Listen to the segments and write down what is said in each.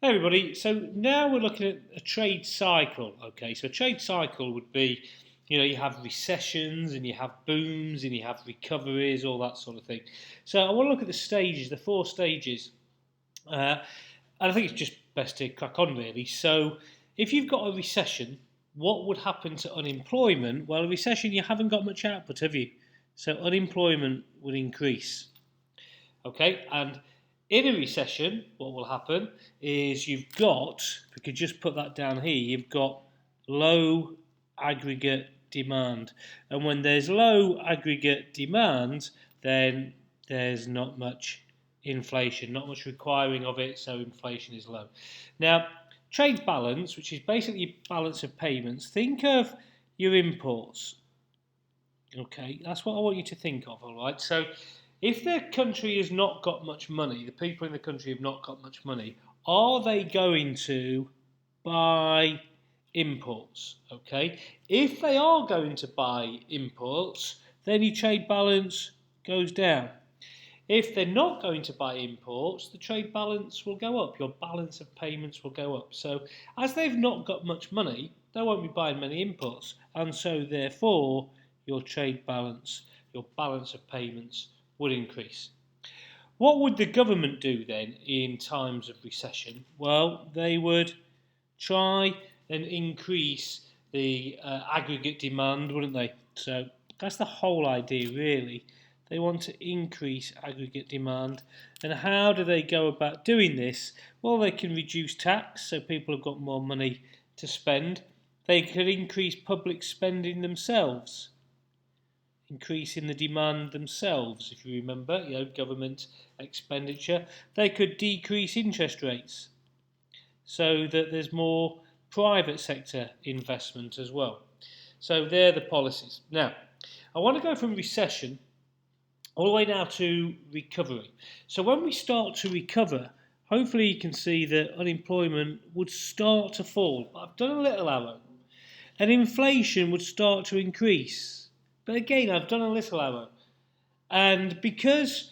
Hey everybody, so now we're looking at a trade cycle. Okay, so a trade cycle would be, you have recessions and you have booms and you have recoveries, all that sort of thing. So I want to look at the stages, the 4 stages, and I think it's just best to crack on really. So if you've got a recession, what would happen to unemployment? Well, a recession, you haven't got much output, have you? So unemployment would increase. Okay, and in a recession, what will happen is you've got, if we could just put that down here, you've got low aggregate demand. And when there's low aggregate demand, then there's not much inflation, not much requiring of it, so inflation is low. Now, trade balance, which is basically balance of payments, think of your imports. Okay, that's what I want you to think of, all right? So if the country has not got much money, the people in the country have not got much money, are they going to buy imports? Okay, if they are going to buy imports, then your trade balance goes down. If they're not going to buy imports, the trade balance will go up. Your balance of payments will go up. So as they've not got much money, they won't be buying many imports. And so therefore, your trade balance, your balance of payments would increase. What would the government do then in times of recession? Well, they would try and increase the aggregate demand, wouldn't they? So that's the whole idea, really. They want to increase aggregate demand. And how do they go about doing this? Well, they can reduce tax, so people have got more money to spend. They could increase public spending themselves, increasing the demand themselves, if you remember, government expenditure. They could decrease interest rates so that there's more private sector investment as well. So they're the policies. Now, I want to go from recession all the way now to recovery. So when we start to recover, hopefully you can see that unemployment would start to fall. I've done a little arrow. And inflation would start to increase. But again, I've done a little arrow. And because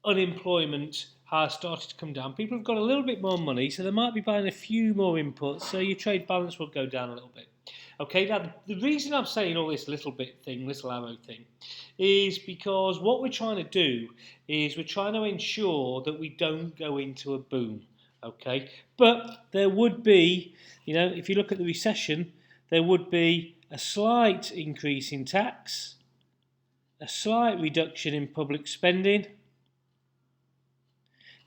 unemployment has started to come down, people have got a little bit more money, so they might be buying a few more inputs, so your trade balance will go down a little bit. Okay, now the reason I'm saying all this little bit thing, little arrow thing, is because what we're trying to do is we're trying to ensure that we don't go into a boom. Okay, but there would be, if you look at the recession, there would be a slight increase in tax, a slight reduction in public spending,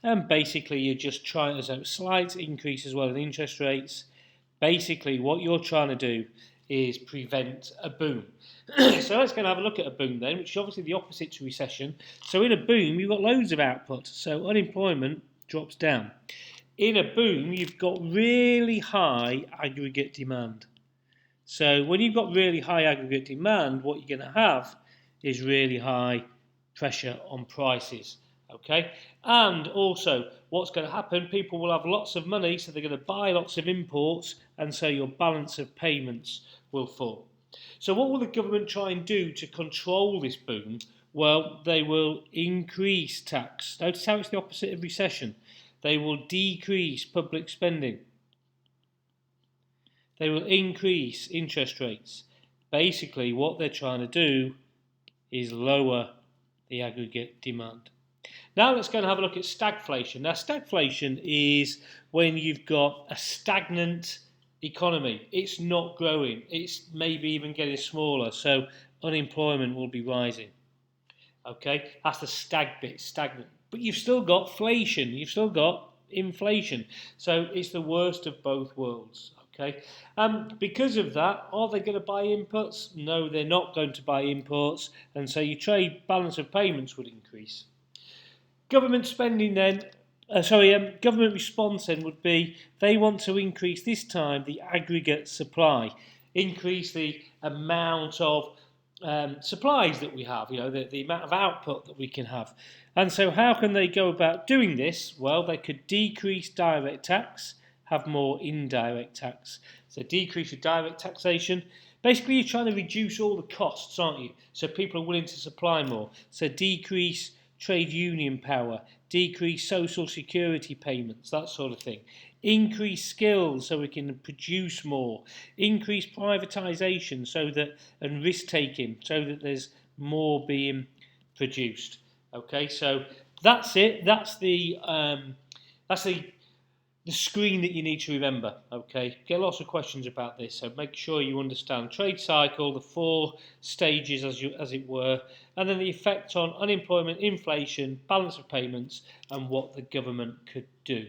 and basically you're just trying to have a slight increase as well in interest rates. Basically what you're trying to do is prevent a boom. So let's go and have a look at a boom then, which is obviously the opposite to recession. So in a boom you've got loads of output, so unemployment drops down. In a boom you've got really high aggregate demand. So when you've got really high aggregate demand, what you're going to have is really high pressure on prices. Okay, and also what's going to happen, people will have lots of money, so they're going to buy lots of imports, and so your balance of payments will fall. So what will the government try and do to control this boom? Well, they will increase tax. Notice how it's the opposite of recession. They will decrease public spending. They will increase interest rates. Basically, what they're trying to do is lower the aggregate demand. Now let's go and have a look at stagflation. Now stagflation is when you've got a stagnant economy. It's not growing. It's maybe even getting smaller. So unemployment will be rising. Okay, that's the stag bit, stagnant. But you've still got inflation. You've still got inflation. So it's the worst of both worlds. Okay, because of that, are they going to buy inputs? No, they're not going to buy imports, and so your trade balance of payments would increase. Government spending then, government response then would be they want to increase this time the aggregate supply, increase the amount of supplies that we have, the amount of output that we can have. And so how can they go about doing this? Well, they could decrease direct tax, have more indirect tax. So decrease of direct taxation. Basically, you're trying to reduce all the costs, aren't you? So people are willing to supply more. So decrease trade union power, decrease social security payments, that sort of thing. Increase skills so we can produce more. Increase privatisation and risk taking so that there's more being produced. Okay, so that's it. That's the screen that you need to remember. Okay, get lots of questions about this, so make sure you understand trade cycle, the 4 stages as it were, and then the effect on unemployment, inflation, balance of payments, and what the government could do.